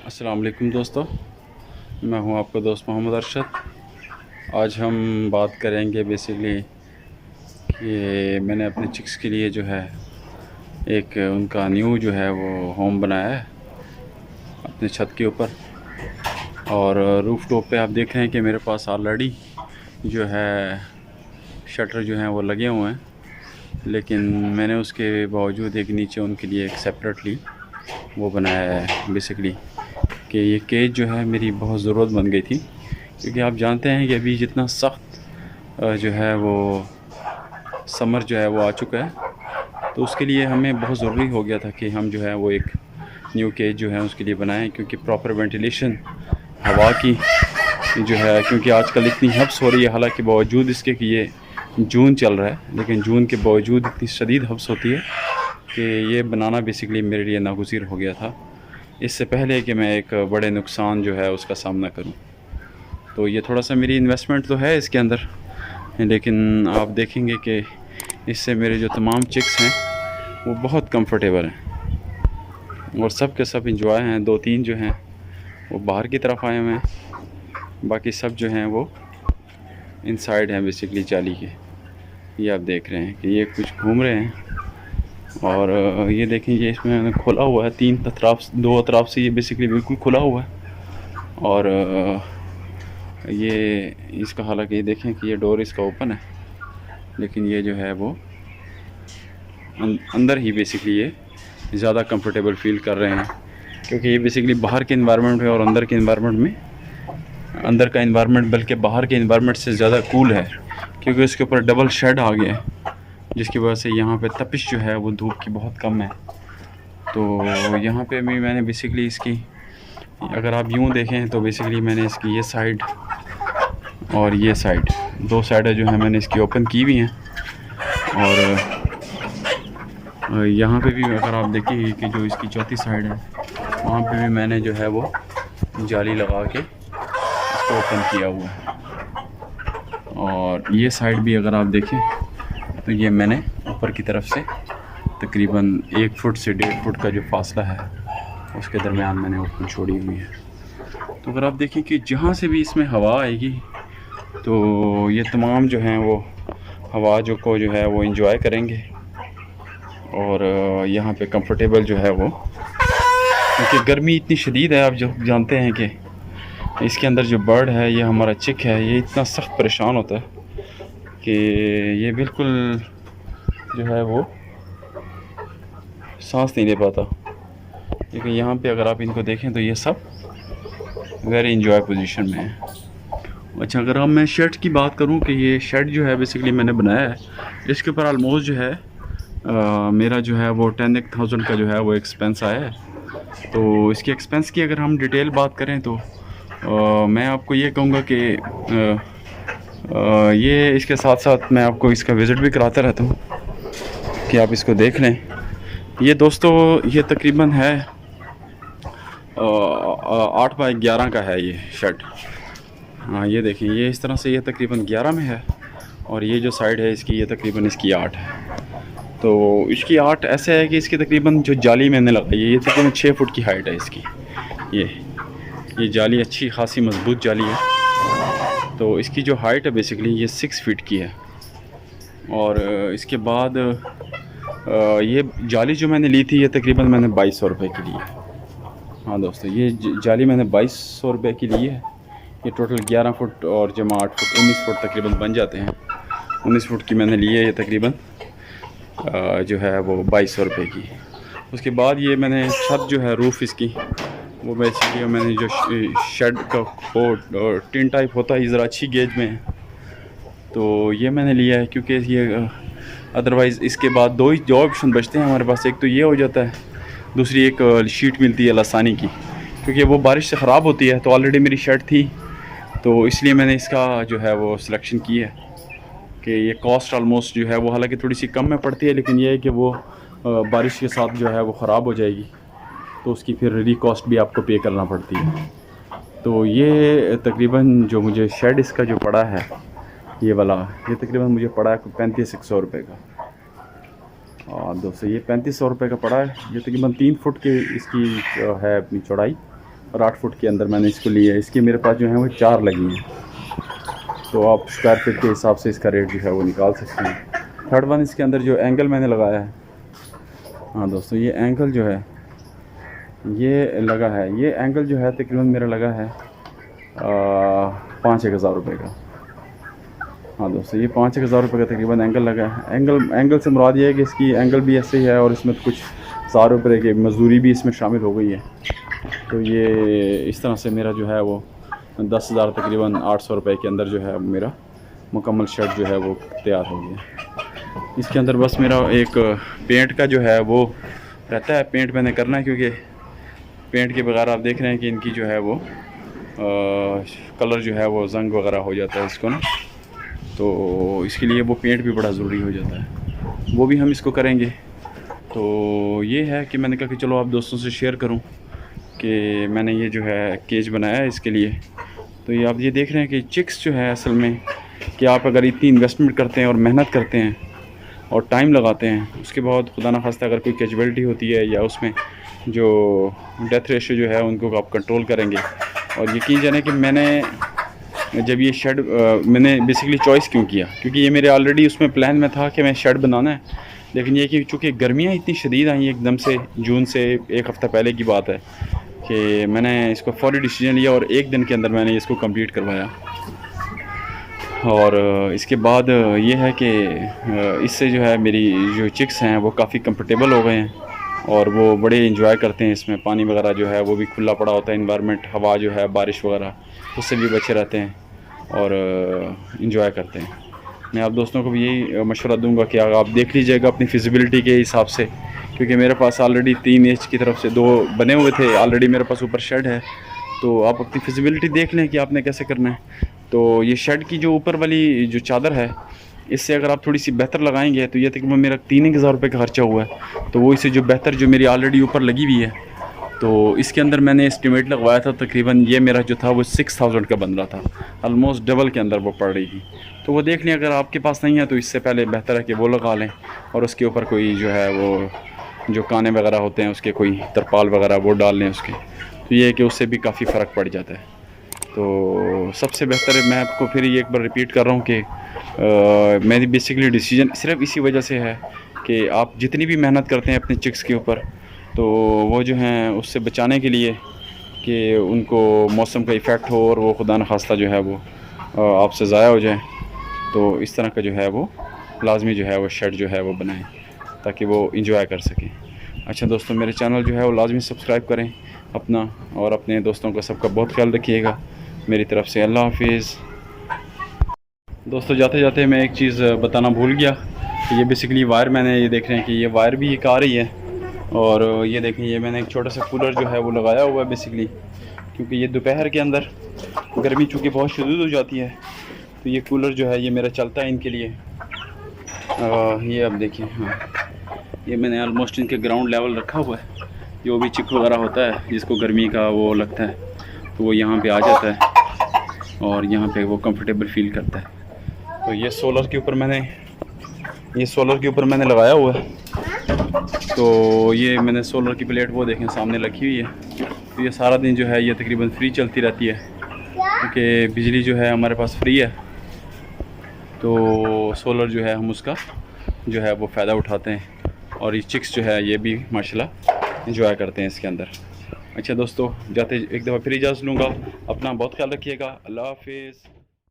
अस्सलाम वालेकुम दोस्तों, मैं हूं आपका दोस्त मोहम्मद अरशद। आज हम बात करेंगे बेसिकली कि मैंने अपने चिक्स के लिए जो है एक उनका न्यू जो है वो होम बनाया है अपने छत के ऊपर। और रूफ़ टॉप पे आप देख रहे हैं कि मेरे पास ऑलरेडी जो है शटर जो हैं वो लगे हुए हैं, लेकिन मैंने उसके बावजूद एक नीचे उनके लिए एक सेपरेटली वो बनाया है बेसिकली कि ये केज जो है मेरी बहुत ज़रूरत बन गई थी, क्योंकि आप जानते हैं कि अभी जितना सख्त जो है वो समर जो है वो आ चुका है, तो उसके लिए हमें बहुत ज़रूरी हो गया था कि हम जो है वो एक न्यू केज जो है उसके लिए बनाएं, क्योंकि प्रॉपर वेंटिलेशन हवा की जो है, क्योंकि आजकल इतनी हब्स हो रही है, हालांकि बावजूद इसके कि ये जून चल रहा है, लेकिन जून के बावजूद इतनी शदीद हब्स होती है कि ये बनाना बेसिकली मेरे लिए नागुज़ीर हो गया था, इससे पहले कि मैं एक बड़े नुकसान जो है उसका सामना करूं। तो ये थोड़ा सा मेरी इन्वेस्टमेंट तो है इसके अंदर, लेकिन आप देखेंगे कि इससे मेरे जो तमाम चिक्स हैं वो बहुत कंफर्टेबल हैं और सब के सब इंजॉय हैं। 2-3 जो हैं वो बाहर की तरफ आए हुए हैं, बाकी सब जो हैं वो इनसाइड हैं बेसिकली जाली के। ये आप देख रहे हैं कि ये कुछ घूम रहे हैं, और ये देखें ये इसमें खुला हुआ है, 3 अतराफ 2 अतराफ से ये बेसिकली बिल्कुल खुला हुआ है। और ये इसका हालांकि ये देखें कि ये डोर इसका ओपन है, लेकिन ये जो है वो अंदर ही बेसिकली ये ज़्यादा कंफर्टेबल फील कर रहे हैं, क्योंकि ये बेसिकली बाहर के इन्वायरमेंट में और अंदर के इन्वायरमेंट में, अंदर का इन्वायरमेंट बल्कि बाहर के इन्वायरमेंट से ज़्यादा कूल है, क्योंकि इसके ऊपर डबल शेड आ गया है, जिसकी वजह से यहाँ पे तपिश जो है वो धूप की बहुत कम है। तो यहाँ पे भी मैंने बेसिकली इसकी, अगर आप यूँ देखें तो बेसिकली मैंने इसकी ये साइड और ये साइड, 2 साइडें जो है मैंने इसकी ओपन की हुई हैं। और यहाँ पे भी अगर आप देखेंगे कि जो इसकी चौथी साइड है वहाँ पे भी मैंने जो है वो जाली लगा के इसको ओपन किया हुआ है। और ये साइड भी अगर आप देखें तो ये मैंने ऊपर की तरफ से तकरीबन 1 फुट से 1.5 फुट का जो फासला है उसके दरमियान मैंने ओपन छोड़ी हुई है। तो अगर आप देखें कि जहाँ से भी इसमें हवा आएगी तो ये तमाम जो हैं वो हवा जो है वो इंजॉय करेंगे। और यहाँ पे कंफर्टेबल जो है वो, क्योंकि गर्मी इतनी शदीद है, आप जो जानते हैं कि इसके अंदर जो बर्ड है, ये हमारा चिक है, ये इतना सख्त परेशान होता है कि ये बिल्कुल जो है वो सांस नहीं ले पाता। लेकिन यहाँ पे अगर आप इनको देखें तो ये सब वेरी इंजॉय पोजीशन में है। अच्छा, अगर अब मैं शेड की बात करूँ कि ये शेड जो है बेसिकली मैंने बनाया है, इसके ऊपर ऑलमोस्ट जो है मेरा जो है वो 10,000 का जो है वो एक्सपेंस आया है। तो इसके एक्सपेंस की अगर हम डिटेल बात करें तो मैं आपको ये कहूँगा कि ये इसके साथ साथ मैं आपको इसका विज़िट भी कराता रहता हूँ कि आप इसको देख लें। ये दोस्तों ये तकरीबन है 8 बाई 11 का है ये शेड। हाँ, ये देखें, ये इस तरह से ये तकरीबन 11 में है, और ये जो साइड है इसकी, ये तकरीबन इसकी 8 है। तो इसकी 8 ऐसे है कि इसकी तकरीबन जो जाली मैंने लगाई है ये तकरीबन 6 फुट की हाइट है इसकी। ये जाली अच्छी खासी मजबूत जाली है। तो इसकी जो हाइट है बेसिकली ये 6 फीट की है। और इसके बाद ये जाली जो मैंने ली थी ये तकरीबन मैंने 2200 रुपये की ली है। हाँ दोस्तों, ये जाली मैंने 2200 रुपये की ली है। ये टोटल 11 फुट और जमा 8 फुट 19 फुट तकरीबन बन जाते हैं। 19 फुट की मैंने ली है ये तकरीबन जो है वो 2200 रुपये की। उसके बाद ये मैंने छत जो है रूफ़ इसकी वो बेसिकली मैंने जो शेड का वो टिन टाइप होता है, ज़रा अच्छी गेज में है, तो ये मैंने लिया है, क्योंकि ये अदरवाइज़ इसके बाद 2 ही जो ऑप्शन बचते हैं हमारे पास। एक तो ये हो जाता है, दूसरी एक शीट मिलती है लासानी की, क्योंकि वो बारिश से ख़राब होती है। तो ऑलरेडी मेरी शेड थी, तो इसलिए मैंने इसका जो है वो सिलेक्शन की है कि ये कॉस्ट ऑलमोस्ट जो है वो हालांकि थोड़ी सी कम में पड़ती है, लेकिन ये है कि वो बारिश के साथ जो है वो ख़राब हो जाएगी, तो उसकी फिर री कॉस्ट भी आपको पे करना पड़ती है। तो ये तकरीबन जो मुझे शेड इसका जो पड़ा है ये वाला, ये तकरीबन मुझे पड़ा है 3500 रुपये का। और दोस्तों ये 3500 रुपये का पड़ा है। ये तकरीबन 3 फुट के इसकी है अपनी चौड़ाई, और 8 फुट के अंदर मैंने इसको लिया है। इसकी मेरे पास जो है वो 4 लगी हैं, तो आप स्क्वायर फीट के हिसाब से इसका रेट जो है वो निकाल सकते हैं। थर्ड वन, इसके अंदर जो एंगल मैंने लगाया है, हाँ दोस्तों, ये एंगल जो है ये लगा है, ये एंगल जो है तकरीबन मेरा लगा है 5,000 रुपये का। हाँ दोस्तों, ये 5,000 रुपये का तकरीबन एंगल लगा है। एंगल से मुराद ये है कि इसकी एंगल भी ऐसे ही है और इसमें कुछ 1,000 रुपये की मजदूरी भी इसमें शामिल हो गई है। तो ये इस तरह से मेरा जो है वो 10,000 तकरीबन 800 रुपये के अंदर जो है मेरा मुकम्मल शर्ट जो है वो तैयार हो गया। इसके अंदर बस मेरा एक पेंट का जो है वो रहता है, पेंट मैंने करना है, क्योंकि पेंट के बगैर आप देख रहे हैं कि इनकी जो है वो कलर जो है वो जंग वगैरह हो जाता है इसको ना, तो इसके लिए वो पेंट भी बड़ा ज़रूरी हो जाता है, वो भी हम इसको करेंगे। तो ये है कि मैंने कहा कि चलो आप दोस्तों से शेयर करूं कि मैंने ये जो है केज बनाया है इसके लिए। तो ये आप ये देख रहे हैं कि चिक्स जो है असल में कि आप अगर इतनी इन्वेस्टमेंट करते हैं और मेहनत करते हैं और टाइम लगाते हैं, उसके बाद खुदा ना खास्ता अगर कोई कैजुअलिटी होती है या उसमें जो डेथ रेशियो जो है उनको आप कंट्रोल करेंगे। और यकीन जाने कि मैंने जब ये शेड मैंने बेसिकली चॉइस क्यों किया, क्योंकि ये मेरे ऑलरेडी उसमें प्लान में था कि मैं शेड बनाना है, लेकिन ये कि चूँकि गर्मियाँ इतनी शदीद आई एकदम से, जून से एक हफ़्ता पहले की बात है कि मैंने इसको फौरी डिसीजन लिया और एक दिन के अंदर मैंने इसको कंप्लीट करवाया। और इसके बाद ये है कि इससे जो है मेरी जो चिक्स हैं वो काफ़ी कंफर्टेबल हो गए हैं और वो बड़े इंजॉय करते हैं। इसमें पानी वगैरह जो है वो भी खुला पड़ा होता है, इन्वायरमेंट, हवा जो है, बारिश वगैरह, उससे भी बचे रहते हैं और इंजॉय करते हैं। मैं आप दोस्तों को भी यही मशवरा दूंगा कि आप देख लीजिएगा अपनी फिजिबिलिटी के हिसाब से, क्योंकि मेरे पास ऑलरेडी 3 एच की तरफ से 2 बने हुए थे, ऑलरेडी मेरे पास ऊपर शेड है, तो आप अपनी फिजिबिलिटी देख लें कि आपने कैसे करना है। तो ये शेड की जो ऊपर वाली जो चादर है, इससे अगर आप थोड़ी सी बेहतर लगाएंगे तो ये तकरीबन मेरा 3,000 रुपये का खर्चा हुआ है। तो वो इससे जो बेहतर जो मेरी ऑलरेडी ऊपर लगी हुई है, तो इसके अंदर मैंने एस्टिमेट लगवाया था, तकरीबन ये मेरा जो था वो 6,000 का बन रहा था, ऑलमोस्ट डबल के अंदर वो पड़ रही थी। तो वो देख लें, अगर आपके पास नहीं है तो इससे पहले बेहतर है कि वो लगा लें और उसके ऊपर कोई जो है वो जो काने वगैरह होते हैं उसके कोई तरपाल वगैरह वो डाल लें उसके, तो ये है कि उससे भी काफ़ी फ़र्क पड़ जाता है। तो सबसे बेहतर है, मैं आपको फिर ये एक बार रिपीट कर रहा हूँ कि मेरी बेसिकली डिसीजन सिर्फ इसी वजह से है कि आप जितनी भी मेहनत करते हैं अपने चिक्स के ऊपर, तो वो जो हैं उससे बचाने के लिए कि उनको मौसम का इफ़ेक्ट हो और वो खुदा न खास्ता जो है वो आपसे ज़ाया हो जाए, तो इस तरह का जो है वो लाजमी जो है वो शेड जो है वो बनाएं ताकि वो इंजॉय कर सकें। अच्छा दोस्तों, मेरे चैनल जो है वो लाजमी सब्सक्राइब करें अपना, और अपने दोस्तों का सबका बहुत ख्याल रखिएगा। मेरी तरफ से अल्लाह हाफिज़। दोस्तों, जाते जाते मैं एक चीज़ बताना भूल गया कि ये बेसिकली वायर, मैंने ये देख रहे हैं कि ये वायर भी एक आ रही है, और ये देखें ये मैंने एक छोटा सा कूलर जो है वो लगाया हुआ है बेसिकली, क्योंकि ये दोपहर के अंदर गर्मी चूँकि बहुत शदीद हो जाती है, तो ये कूलर जो है ये मेरा चलता है इनके लिए। ये अब देखिए, हाँ, ये मैंने ऑलमोस्ट इनके ग्राउंड लेवल रखा हुआ है। जो भी चिक वगैरह होता है जिसको गर्मी का वो लगता है, तो वो यहाँ पे आ जाता है और यहाँ पे वो कंफर्टेबल फील करता है। तो ये सोलर के ऊपर मैंने लगाया हुआ है। तो ये मैंने सोलर की प्लेट वो देखें सामने लगी हुई है। तो ये सारा दिन जो है ये तकरीबन फ्री चलती रहती है, क्योंकि बिजली जो है हमारे पास फ्री है। तो सोलर जो है हम उसका जो है वो फ़ायदा उठाते हैं, और ये चिक्स जो है ये भी माशाल्लाह इंजॉय करते हैं इसके अंदर। अच्छा दोस्तों, जाते एक दफ़ा फिर इजाज़त लूँगा, अपना बहुत ख्याल रखिएगा। अल्लाह हाफिज़।